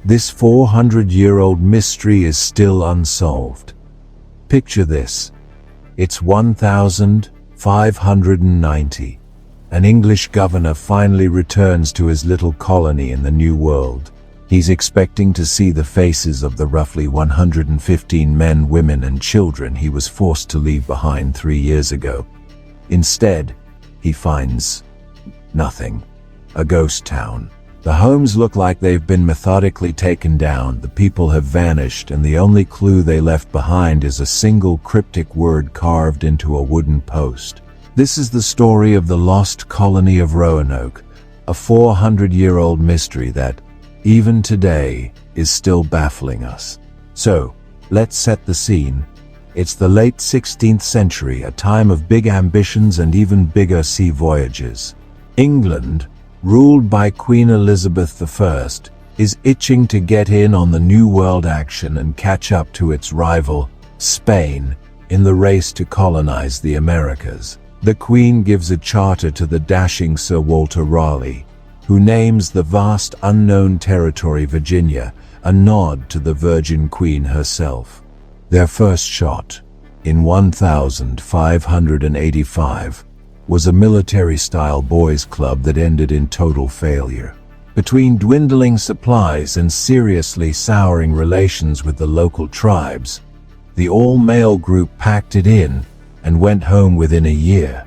This 400-year-old mystery is still unsolved. Picture this. It's 1590. An English governor finally returns to his little colony in the New World. He's expecting to see the faces of the roughly 115 men, women, and children he was forced to leave behind 3 years ago. Instead, he finds nothing. A ghost town. The homes look like they've been methodically taken down, the people have vanished, and the only clue they left behind is a single cryptic word carved into a wooden post. This is the story of the lost colony of Roanoke, a 400-year-old mystery that, even today, is still baffling us. So, let's set the scene. It's the late 16th century, a time of big ambitions and even bigger sea voyages. England, ruled by Queen Elizabeth I, is itching to get in on the New World action and catch up to its rival, Spain, in the race to colonize the Americas. The Queen gives a charter to the dashing Sir Walter Raleigh, who names the vast unknown territory Virginia, a nod to the Virgin Queen herself. Their first shot, in 1585, was a military-style boys' club that ended in total failure. Between dwindling supplies and seriously souring relations with the local tribes, the all-male group packed it in and went home within a year.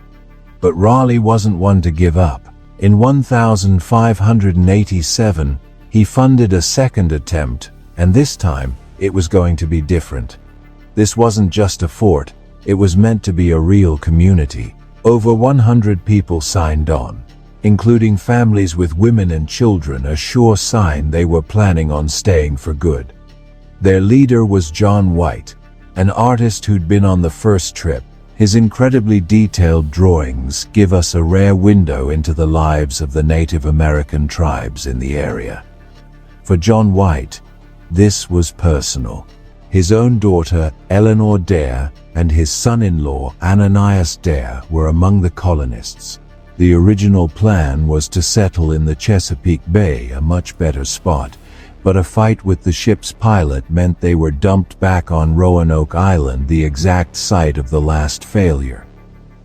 But Raleigh wasn't one to give up. In 1587, he funded a second attempt, and this time it was going to be different. This wasn't just a fort, it was meant to be a real community. Over 100 people signed on, including families with women and children, a sure sign they were planning on staying for good. Their leader was John White, an artist who'd been on the first trip. His incredibly detailed drawings give us a rare window into the lives of the Native American tribes in the area. For John White, this was personal. His own daughter, Eleanor Dare, and his son-in-law, Ananias Dare, were among the colonists. The original plan was to settle in the Chesapeake Bay, a much better spot, but a fight with the ship's pilot meant they were dumped back on Roanoke Island, the exact site of the last failure.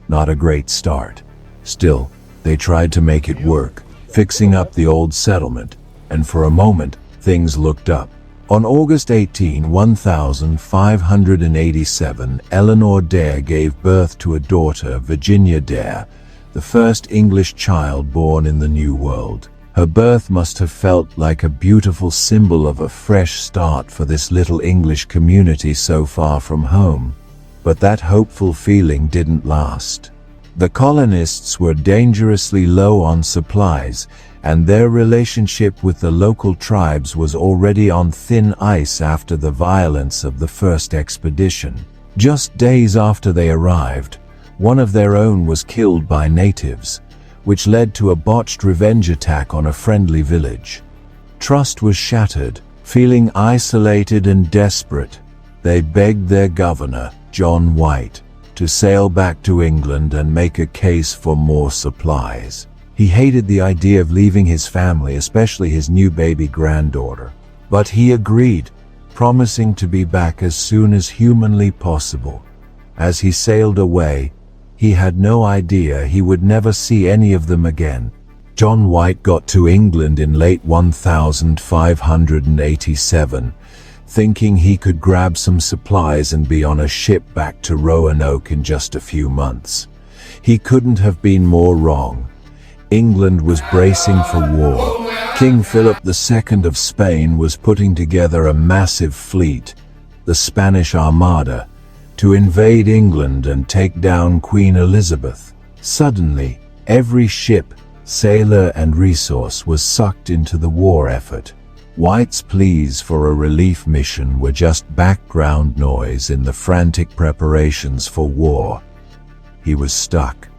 Not a great start. Still, they tried to make it work, fixing up the old settlement, and for a moment, things looked up. On August 18, 1587, Eleanor Dare gave birth to a daughter, Virginia Dare, the first English child born in the New World. Her birth must have felt like a beautiful symbol of a fresh start for this little English community so far from home. But that hopeful feeling didn't last. The colonists were dangerously low on supplies, and their relationship with the local tribes was already on thin ice after the violence of the first expedition. Just days after they arrived, one of their own was killed by natives, which led to a botched revenge attack on a friendly village. Trust was shattered. Feeling isolated and desperate, they begged their governor, John White, to sail back to England and make a case for more supplies. He hated the idea of leaving his family, especially his new baby granddaughter. But he agreed, promising to be back as soon as humanly possible. As he sailed away, he had no idea he would never see any of them again. John White got to England in late 1587, thinking he could grab some supplies and be on a ship back to Roanoke in just a few months. He couldn't have been more wrong. England was bracing for war. King Philip II of Spain was putting together a massive fleet, the Spanish Armada, to invade England and take down Queen Elizabeth. Suddenly, every ship, sailor, and resource was sucked into the war effort. White's pleas for a relief mission were just background noise in the frantic preparations for war. He was stuck.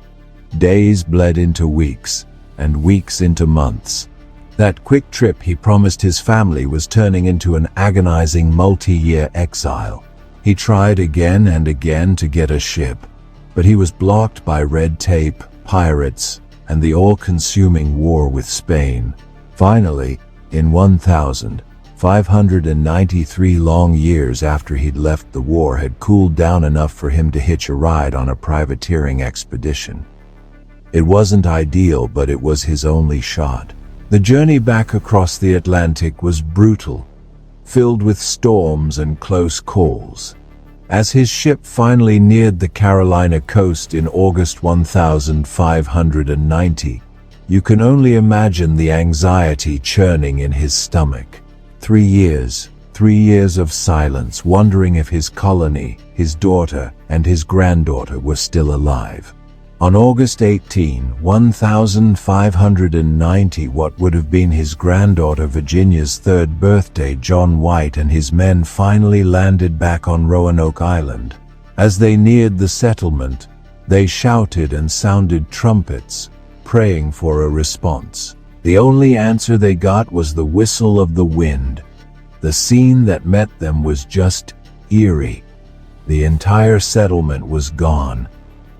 Days bled into weeks, and weeks into months. That quick trip he promised his family was turning into an agonizing multi-year exile. He tried again and again to get a ship, but he was blocked by red tape, pirates, and the all-consuming war with Spain. Finally, in 1588, 593 long years after he'd left the war had cooled down enough for him to hitch a ride on a privateering expedition. It wasn't ideal, but it was his only shot. The journey back across the Atlantic was brutal, filled with storms and close calls. As his ship finally neared the Carolina coast in August 1590, you can only imagine the anxiety churning in his stomach. 3 years of silence, wondering if his colony, his daughter, and his granddaughter were still alive. On August 18, 1590, what would have been his granddaughter Virginia's 3rd birthday, John White and his men finally landed back on Roanoke Island. As they neared the settlement, they shouted and sounded trumpets, praying for a response. The only answer they got was the whistle of the wind. The scene that met them was just eerie. The entire settlement was gone.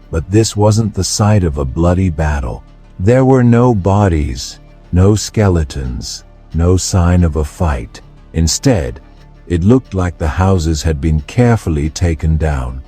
But this wasn't the site of a bloody battle. There were no bodies, no skeletons, no sign of a fight. Instead, it looked like the houses had been carefully taken down.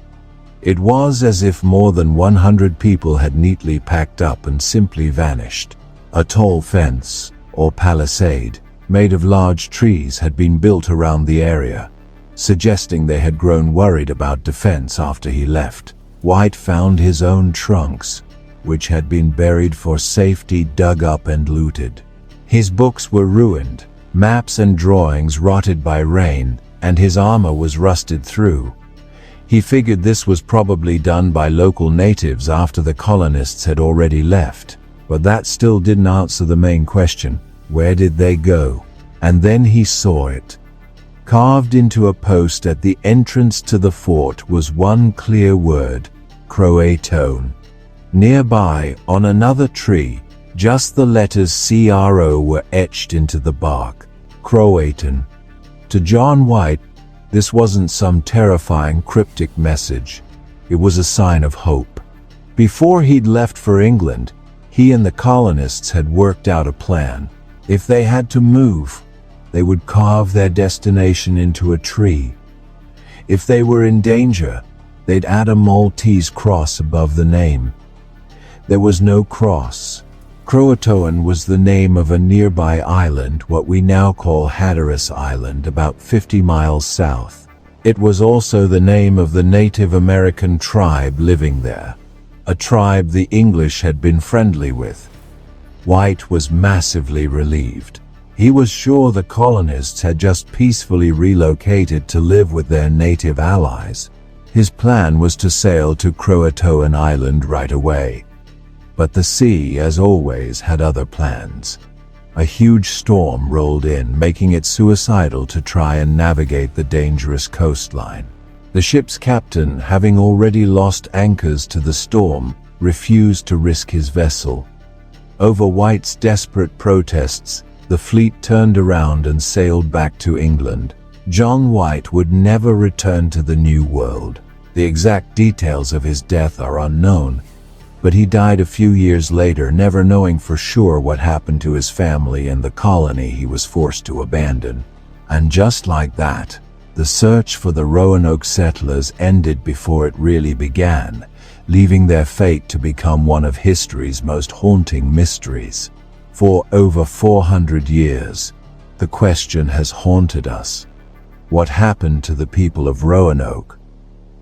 It was as if more than 100 people had neatly packed up and simply vanished. A tall fence, or palisade, made of large trees had been built around the area, suggesting they had grown worried about defense after he left. White found his own trunks, which had been buried for safety, dug up and looted. His books were ruined, maps and drawings rotted by rain, and his armor was rusted through. He figured this was probably done by local natives after the colonists had already left. But that still didn't answer the main question: where did they go? And then he saw it. Carved into a post at the entrance to the fort was one clear word: Croatoan. Nearby, on another tree, just the letters CRO were etched into the bark. Croatoan. To John White, this wasn't some terrifying cryptic message. It was a sign of hope. Before he'd left for England, he and the colonists had worked out a plan. If they had to move, they would carve their destination into a tree. If they were in danger, they'd add a Maltese cross above the name. There was no cross. Croatoan was the name of a nearby island, what we now call Hatteras Island, about 50 miles south. It was also the name of the Native American tribe living there, a tribe the English had been friendly with. White was massively relieved. He was sure the colonists had just peacefully relocated to live with their native allies. His plan was to sail to Croatoan Island right away. But the sea, as always, had other plans. A huge storm rolled in, making it suicidal to try and navigate the dangerous coastline. The ship's captain, having already lost anchors to the storm, refused to risk his vessel. Over White's desperate protests, the fleet turned around and sailed back to England. John White would never return to the New World. The exact details of his death are unknown, but he died a few years later, never knowing for sure what happened to his family and the colony he was forced to abandon. And just like that, the search for the Roanoke settlers ended before it really began, leaving their fate to become one of history's most haunting mysteries. For over 400 years, the question has haunted us: what happened to the people of Roanoke?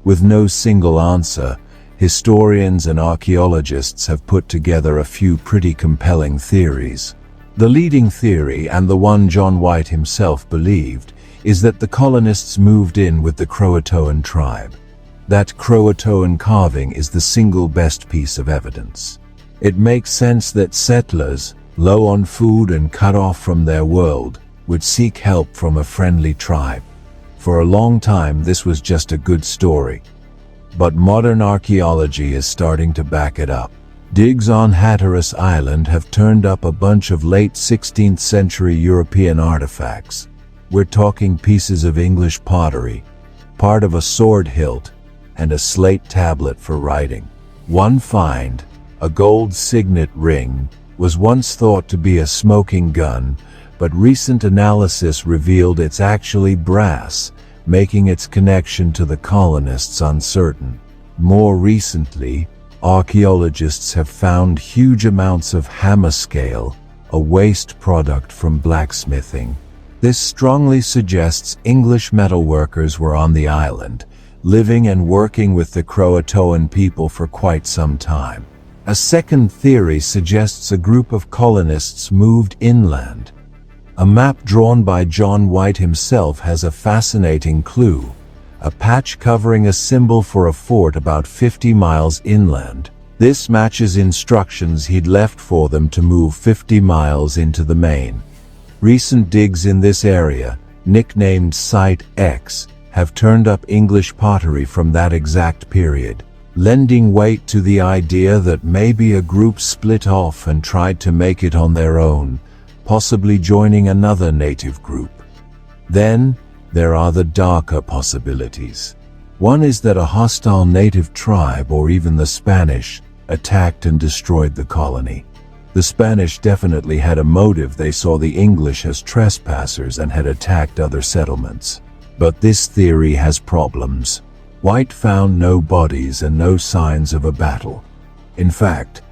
With no single answer, historians and archaeologists have put together a few pretty compelling theories. The leading theory, and the one John White himself believed, is that the colonists moved in with the Croatoan tribe. That Croatoan carving is the single best piece of evidence. It makes sense that settlers, low on food and cut off from their world, would seek help from a friendly tribe. For a long time, this was just a good story. But modern archaeology is starting to back it up. Digs on Hatteras Island have turned up a bunch of late 16th century European artifacts. We're talking pieces of English pottery, part of a sword hilt, and a slate tablet for writing. One find, a gold signet ring, was once thought to be a smoking gun, but recent analysis revealed it's actually brass, making its connection to the colonists uncertain. More recently, archaeologists have found huge amounts of hammer scale, a waste product from blacksmithing. This strongly suggests English metalworkers were on the island, living and working with the Croatoan people for quite some time. A second theory suggests a group of colonists moved inland. A map drawn by John White himself has a fascinating clue: a patch covering a symbol for a fort about 50 miles inland. This matches instructions he'd left for them to move 50 miles into the main. Recent digs in this area, nicknamed Site X, have turned up English pottery from that exact period, lending weight to the idea that maybe a group split off and tried to make it on their own, possibly joining another native group. Then, there are the darker possibilities. One is that a hostile native tribe, or even the Spanish, attacked and destroyed the colony. The Spanish definitely had a motive. They saw the English as trespassers and had attacked other settlements. But this theory has problems. White found no bodies and no signs of a battle. In fact,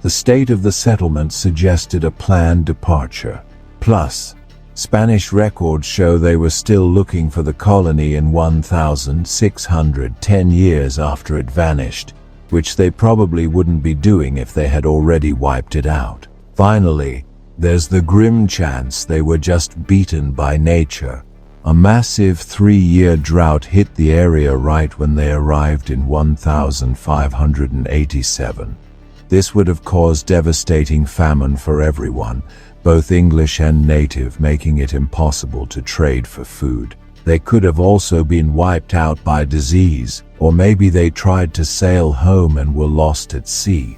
the state of the settlement suggested a planned departure. Plus, Spanish records show they were still looking for the colony in 1610 years after it vanished, which they probably wouldn't be doing if they had already wiped it out. Finally, there's the grim chance they were just beaten by nature. A massive 3-year drought hit the area right when they arrived in 1587. This would have caused devastating famine for everyone, both English and native, making it impossible to trade for food. They could have also been wiped out by disease, or maybe they tried to sail home and were lost at sea.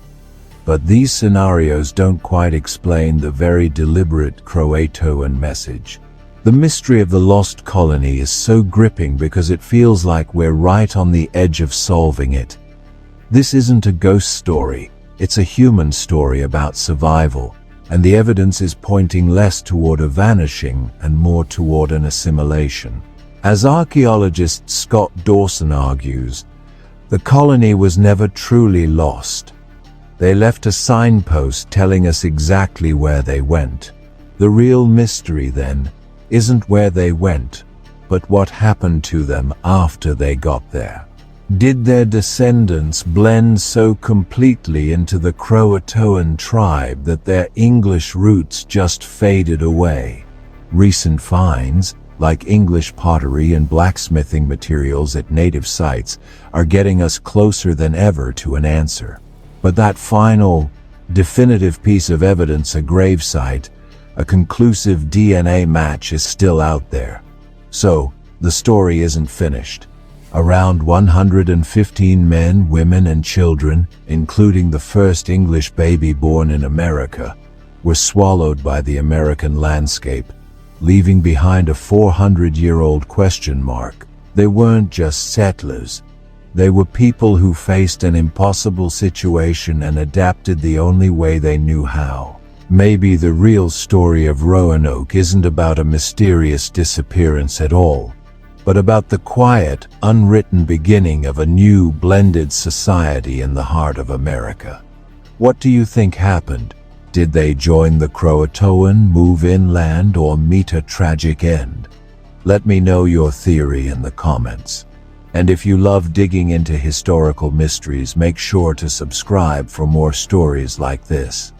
But these scenarios don't quite explain the very deliberate Croatoan message. The mystery of the lost colony is so gripping because it feels like we're right on the edge of solving it. This isn't a ghost story, it's a human story about survival, and the evidence is pointing less toward a vanishing and more toward an assimilation. As archaeologist Scott Dawson argues, the colony was never truly lost. They left a signpost telling us exactly where they went. The real mystery, then, isn't where they went, but what happened to them after they got there. Did their descendants blend so completely into the Croatoan tribe that their English roots just faded away? Recent finds, like English pottery and blacksmithing materials at native sites, are getting us closer than ever to an answer. But that final, definitive piece of evidence, a gravesite, a conclusive DNA match, is still out there. So, the story isn't finished. Around 115 men, women, and children, including the first English baby born in America, were swallowed by the American landscape, leaving behind a 400-year-old question mark. They weren't just settlers. They were people who faced an impossible situation and adapted the only way they knew how. Maybe the real story of Roanoke isn't about a mysterious disappearance at all, but about the quiet, unwritten beginning of a new, blended society in the heart of America. What do you think happened? Did they join the Croatoan, move inland, or meet a tragic end? Let me know your theory in the comments. And if you love digging into historical mysteries, make sure to subscribe for more stories like this.